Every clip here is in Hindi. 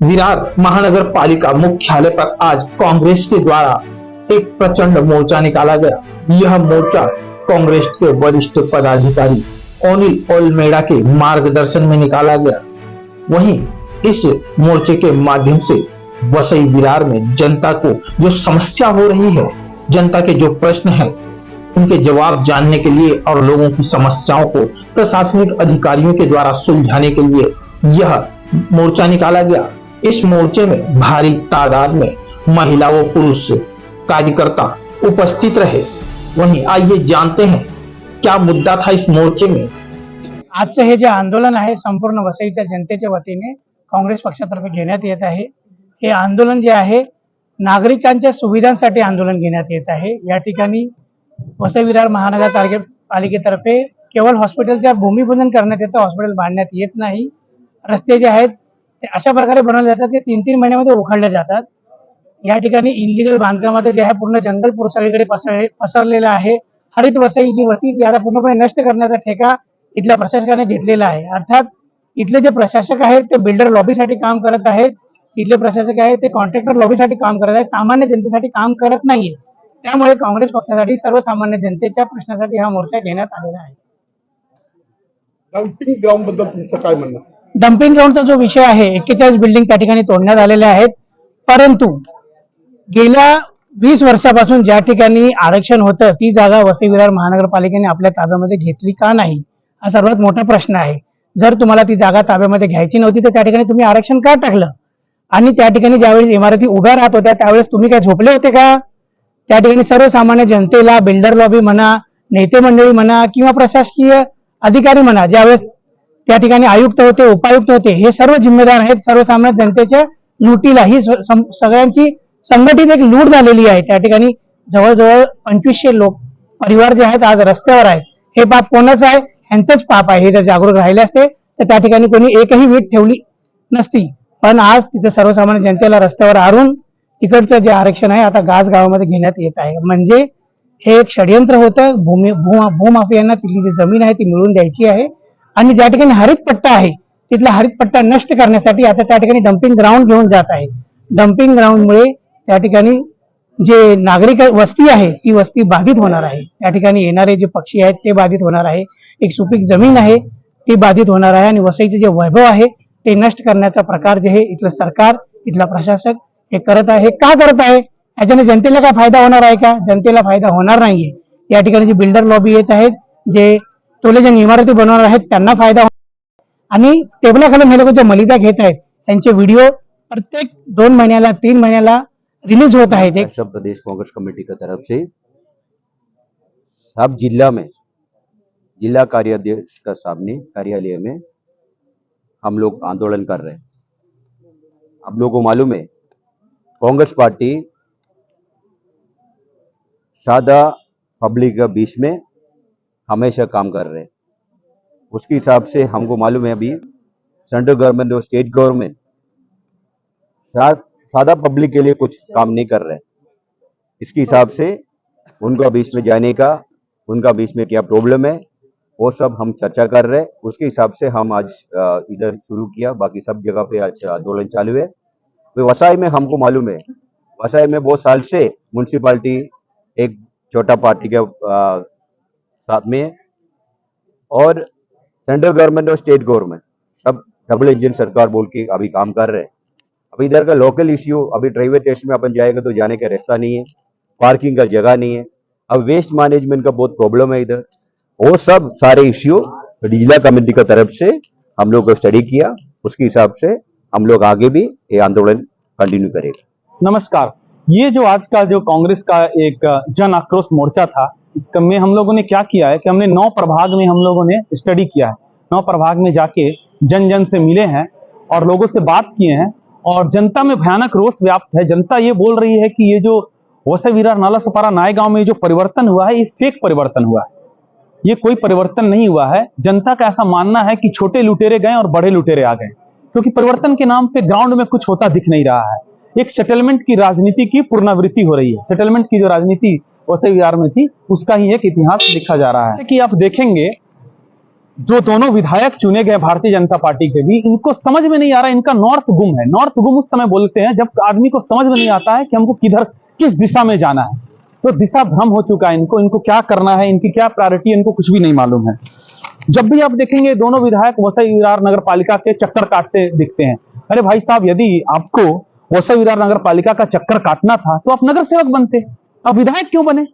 विरार महानगर पालिका मुख्यालय पर आज कांग्रेस के द्वारा एक प्रचंड मोर्चा निकाला गया। यह मोर्चा कांग्रेस के वरिष्ठ पदाधिकारी अनिल ओलमेड़ा के मार्गदर्शन में निकाला गया। वहीं इस मोर्चे के माध्यम से वसई विरार में जनता को जो समस्या हो रही है, जनता के जो प्रश्न है, उनके जवाब जानने के लिए और लोगों की समस्याओं को प्रशासनिक अधिकारियों के द्वारा सुलझाने के लिए यह मोर्चा निकाला गया। इस मोर्चे में भारी तादाद में महिला व पुरुष कार्यकर्ता उपस्थित रहे। वहीं आइए जानते हैं क्या मुद्दा था इस मोर्चे में। आजचं हे जे आंदोलन आहे संपूर्ण वसईच्या जनतेच्या वतीने काँग्रेस पक्षातर्फे घेण्यात येत आहे। हे आंदोलन जे आहे नागरिकांच्या सुविधांसाठी आंदोलन घेण्यात येत आहे। या ठिकाणी वसई विरार महानगरपालिकेतर्फे केवळ हॉस्पिटलच्या भूमिपूजन करण्यात येतं, हॉस्पिटल बांधण्यात येत नाही। रस्ते जे आहेत ते अशा प्रकारे बनवले जातात ते 3-3 महिन्यामध्ये उखडले जातात। या ठिकाणी इनलिगल बांधकामामध्ये जे आहे पूर्ण जंगल सगळीकडे पसरलेलं आहे। हरित वसई जी होती ती आता पूर्णपणे नष्ट करण्याचा ठेका इथल्या प्रशासकाने घेतलेला आहे। अर्थात इथले जे प्रशासक आहेत ते बिल्डर लॉबीसाठी काम करत आहेत, इथले प्रशासक आहेत ते कॉन्ट्रॅक्टर लॉबीसाठी काम करत आहेत, सामान्य जनतेसाठी काम करत नाहीये। त्यामुळे काँग्रेस पक्षासाठी सर्वसामान्य जनतेच्या प्रश्नासाठी हा मोर्चा घेण्यात आलेला आहे। डम्पिंग ग्राउंड बद्दल तुमचं काय म्हणणं? डम्पिंग ग्राउंडचा जो विषय आहे 41 बिल्डिंग त्या ठिकाणी तोडण्यात आलेल्या आहेत, परंतु गेल्या 20 वर्षापासून ज्या ठिकाणी आरक्षण होतं ती जागा वसई विरार महानगरपालिकेने आपल्या ताब्यामध्ये घेतली का नाही, हा सर्वात मोठा प्रश्न आहे। जर तुम्हाला ती जागा ताब्यामध्ये घ्यायची नव्हती तर त्या ठिकाणी तुम्ही आरक्षण का टाकलं? आणि त्या ठिकाणी ज्यावेळेस इमारती उभ्या राहत होत्या त्यावेळेस तुम्ही काय झोपले होते का? त्या ठिकाणी सर्वसामान्य जनतेला बिल्डर लॉबी म्हणा, नेते मंडळी म्हणा किंवा प्रशासकीय अधिकारी म्हणा, ज्यावेळेस त्या ठिकाणी आयुक्त होते, उपायुक्त होते, हे सर्व जिम्मेदार आहेत। सर्वसामान्य जनतेच्या लुटीला ही सगळ्यांची संघटित एक लूट झालेली आहे। त्या ठिकाणी जवळजवळ 2500 लोक परिवार जे आहेत आज रस्त्यावर आहेत। हे पाप कोणाचं आहे? ह्यांचंच पाप आहे। हे जर जागरूक राहिले असते तर त्या ठिकाणी कोणी एकही वीट ठेवली नसती, पण आज तिथे सर्वसामान्य जनतेला रस्त्यावर आणून तिकडचं जे आरक्षण आहे आता गाज गावामध्ये घेण्यात येत आहे। म्हणजे हे एक षडयंत्र होतं। भूमाफियांना तिथली जी जमीन आहे ती मिळवून द्यायची आहे आणि ज्या ठिकाणी हरित पट्टा आहे तिथला हरित पट्टा नष्ट करण्यासाठी आता त्या ठिकाणी डम्पिंग ग्राउंड घेऊन जात आहे। डम्पिंग ग्राउंडमुळे त्या ठिकाणी जे नागरिक वस्ती आहे ती वस्ती बाधित होणार आहे। त्या ठिकाणी येणारे जे पक्षी आहेत ते बाधित होणार आहे। एक सुपीक जमीन आहे ती बाधित होणार आहे आणि वसईचे जे वैभव आहे ते नष्ट करण्याचा प्रकार जे आहे इथलं सरकार, इथला प्रशासक हे करत आहे। का करत आहे? याच्याने जनतेला काय फायदा होणार आहे का? जनतेला फायदा होणार नाहीये। या ठिकाणी जे बिल्डर लॉबी येत आहेत, जे जे इमारती बनवणार आहेत त्यांना फायदा आणि टेबलाखाली हे लोक जे मलिदा घेत आहेत त्यांचे व्हिडिओ प्रत्येक 2 महिन्याला 3 महिन्याला रिलीज होत आहेत। उत्तर प्रदेश कांग्रेस कमेटी की तरफ से सब जिला में जिला कार्याध्यक्ष का सामने कार्यालय में हम लोग आंदोलन कर रहे हैं। आप लोगों को मालूम है कांग्रेस पार्टी सादा पब्लिक के बीच में हमेशा काम कर रहे हैं। उसके हिसाब से हमको मालूम है अभी सेंट्रल गवर्नमेंट और स्टेट गवर्नमेंट सादा पब्लिक के लिए कुछ काम नहीं कर रहे। इसके हिसाब से उनका बीच में जाने का, उनका बीच में क्या प्रॉब्लम है वो सब हम चर्चा कर रहे हैं। उसके हिसाब से हम आज इधर शुरू किया, बाकी सब जगह पे आज आंदोलन चालू है। तो वसई में हमको मालूम है वसई में बहुत साल से म्यूनसिपालिटी एक छोटा पार्टी के साथ में है और सेंट्रल गवर्नमेंट और स्टेट गवर्नमेंट सब डबल इंजन सरकार बोल के अभी काम कर रहे हैं। अभी इधर का लोकल इश्यू, अभी ड्राइवर टेस्ट में अपन जाएगा तो जाने का रास्ता नहीं है, पार्किंग का जगह नहीं है, अब वेस्ट मैनेजमेंट का बहुत प्रॉब्लम है इधर। वो सब सारे इश्यू जिला कमेटी की तरफ से हम लोग को स्टडी किया, उसके हिसाब से हम लोग आगे भी ये आंदोलन कंटिन्यू करेगा। नमस्कार, ये जो आज का जो कांग्रेस का एक जन आक्रोश मोर्चा था, इसका में हम लोगों ने क्या किया है कि हमने 9 प्रभाग में हम लोगों ने स्टडी किया है। 9 प्रभाग में जाके जन जन से मिले हैं और लोगों से बात किए हैं और जनता में भयानक रोष व्याप्त है। जनता ये बोल रही है कि ये जो वसई विरार नाला सपारा नाय गांव में जो परिवर्तन हुआ है ये फेक परिवर्तन हुआ है, ये कोई परिवर्तन नहीं हुआ है। जनता का ऐसा मानना है कि छोटे लुटेरे गए और बड़े लुटेरे आ गए, क्योंकि परिवर्तन के नाम पे ग्राउंड में कुछ होता दिख नहीं रहा है। एक सेटलमेंट की राजनीति की पुनरावृत्ति हो रही है। सेटलमेंट की जो राजनीति वसई विरार में थी उसका ही एक इतिहास लिखा जा रहा है। कि आप देखेंगे जो दोनों विधायक चुने गए भारतीय जनता पार्टी के भी, इनको समझ में नहीं आ रहा, इनका नॉर्थ गुम है। नॉर्थ गुम उस समय बोलते हैं जब आदमी को समझ में नहीं आता है कि हमको किधर किस दिशा में जाना है। तो दिशा भ्रम हो चुका है इनको क्या करना है, इनकी क्या प्रायोरिटी है, इनको कुछ भी नहीं मालूम है। जब भी आप देखेंगे दोनों विधायक वसई विरार नगर पालिका के चक्कर काटते दिखते हैं। अरे भाई साहब, यदि आपको वसई विरार नगर पालिका का चक्कर काटना था तो आप नगर सेवक बनते, अब विधायक क्यों बने?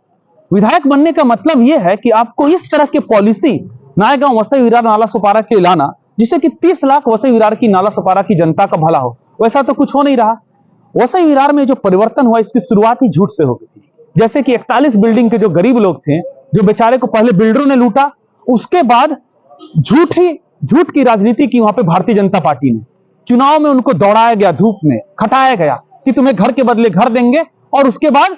विधायक बनने का मतलब यह है कि आपको इस तरह की पॉलिसी नायगांव वसई विरार नाला सुपारा के लाना जिससे कि 30 लाख वसई विरार की नाला सुपारा की जनता का भला हो। वैसा तो कुछ हो नहीं रहा। वसई विरार में जो परिवर्तन हुआ इसकी शुरुआत ही झूठ से हो गई थी। जैसे कि 41 बिल्डिंग के जो गरीब लोग थे, जो बेचारे को पहले बिल्डरों ने लूटा, उसके बाद झूठ की राजनीति की वहां पे भारतीय जनता पार्टी ने। चुनाव में उनको दौड़ाया गया, धूप में खटाया गया कि तुम्हें घर के बदले घर देंगे, और उसके बाद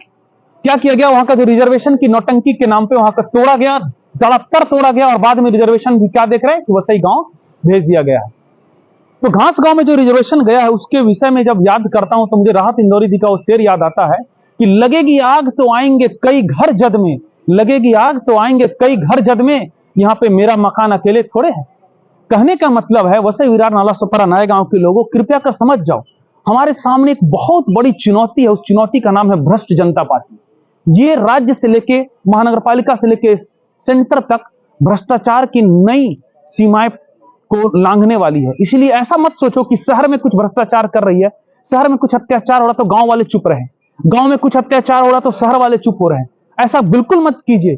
क्या किया गया, वहां का जो रिजर्वेशन की नौटंकी के नाम पे वहां का तोड़ा गया, धड़ाधड़ तोड़ा गया, और बाद में रिजर्वेशन भी क्या देख रहे हैं कि वसई गांव भेज दिया गया है। तो घास गांव में जो रिजर्वेशन गया है उसके विषय में जब याद करता हूं तो मुझे राहत इंदौरी जी का वो शेर याद आता है कि लगेगी आग तो आएंगे कई घर जद में, लगेगी आग तो आएंगे कई घर जद में, यहाँ पे मेरा मकान अकेले थोड़े है। कहने का मतलब है वसई विरार नाला सुपारा नए गांव के लोगों, कृपया कर समझ जाओ, हमारे सामने एक बहुत बड़ी चुनौती है। उस चुनौती का नाम है भ्रष्ट जनता पार्टी। ये राज्य से लेके महानगर पालिका से लेके सेंटर तक भ्रष्टाचार की नई सीमाएं को लांघने वाली है। इसलिए ऐसा मत सोचो कि शहर में कुछ भ्रष्टाचार कर रही है, शहर में कुछ अत्याचार हो रहा तो गांव वाले चुप रहे, गांव में कुछ अत्याचार हो रहा तो शहर वाले चुप हो रहे हैं। ऐसा बिल्कुल मत कीजिए।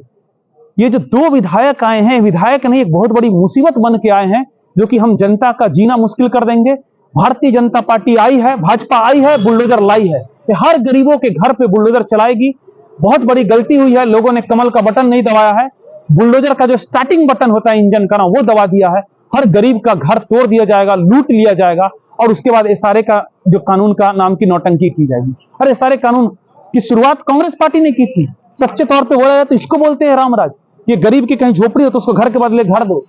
ये जो 2 विधायक आए हैं, विधायक नहीं, एक बहुत बड़ी मुसीबत बन के आए हैं जो कि हम जनता का जीना मुश्किल कर देंगे। भारतीय जनता पार्टी आई है, भाजपा आई है, बुलडोजर लाई है, ये हर गरीबों के घर पे बुलडोजर चलाएगी। बहुत बड़ी गलती हुई है, लोगों ने कमल का बटन नहीं दबाया है। बुलडोजर का जो स्टार्टिंग बटन होता है इंजन का ना, वो दबा दिया है। हर गरीब का घर तोड़ दिया जाएगा, लूट लिया जाएगा, और उसके बाद एसआरए का जो कानून का नाम की नौटंकी की जाएगी। और एसआरए कानून की शुरुआत कांग्रेस पार्टी ने की थी। सच्चे तौर पे बोला जाए तो इसको बोलते हैं रामराज। ये गरीब की कहीं झोपड़ी हो तो उसको घर के बदले घर दो।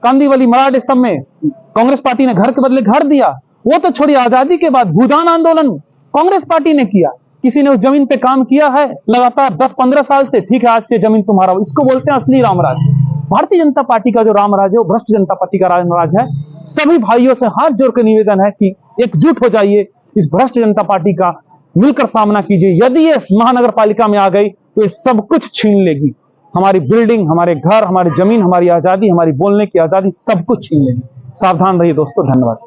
कांदीवली मराठ सब में कांग्रेस पार्टी ने घर के बदले घर दिया। वो तो छोड़िए, आजादी के बाद भूदान आंदोलन कांग्रेस पार्टी ने किया। किसी ने उस जमीन पे काम किया है लगातार 10-15 साल से, ठीक है आज से जमीन तुम्हारा, इसको बोलते हैं असली रामराज। भारतीय जनता पार्टी का जो रामराज है वो भ्रष्ट जनता पार्टी का रामराज है। सभी भाइयों से हाथ जोड़ कर निवेदन है कि एकजुट हो जाइए, इस भ्रष्ट जनता पार्टी का मिलकर सामना कीजिए। यदि ये महानगर पालिका में आ गई तो ये सब कुछ छीन लेगी, हमारी बिल्डिंग, हमारे घर, हमारी जमीन, हमारी आजादी, हमारी बोलने की आजादी, सब कुछ छीन लेगी। सावधान रहिए दोस्तों, धन्यवाद।